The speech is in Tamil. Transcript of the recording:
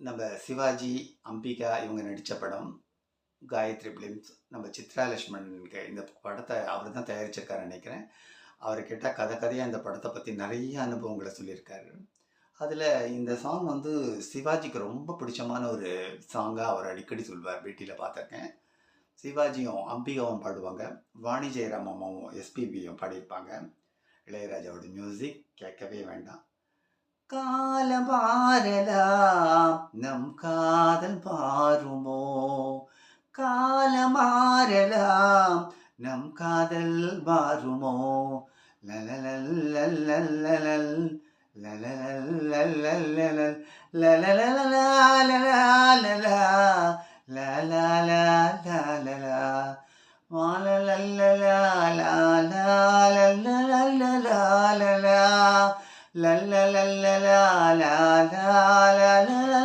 நம்ம சிவாஜி, அம்பிகா இவங்க நடித்த படம். காயத்ரி பிலிம்ஸ். நம்ம சித்ரா லட்சுமணனுக்கு இந்த படத்தை அவர் தான் தயாரிச்சிருக்காருன்னு நினைக்கிறேன். அவரை கேட்டால் கதை கதையாக இந்த படத்தை பற்றி நிறைய அனுபவங்களை சொல்லியிருக்காரு. அதில் இந்த சாங் வந்து சிவாஜிக்கு ரொம்ப பிடிச்சமான ஒரு சாங்காக அவர் அடிக்கடி சொல்வார். பேட்டியில் பார்த்துருக்கேன். சிவாஜியும் அம்பிகாவும் பாடுவாங்க. வாணி ஜெயராம் அம்மாவும் எஸ்பிபியும் பாடியிருப்பாங்க. இளையராஜாவோட மியூசிக் கேட்கவே வேண்டாம். காலம் மாறலாம் நம் காதல் மாறுமோ, காலம் மாறலாம் நம் காதல் மாறுமோ, லலலல்லல்லல்லல் லலலல்லல்லல்லல் லலலலலலலலலா லலலலலலலா வாலலல்லலலலலலலலலா la la la la la la la la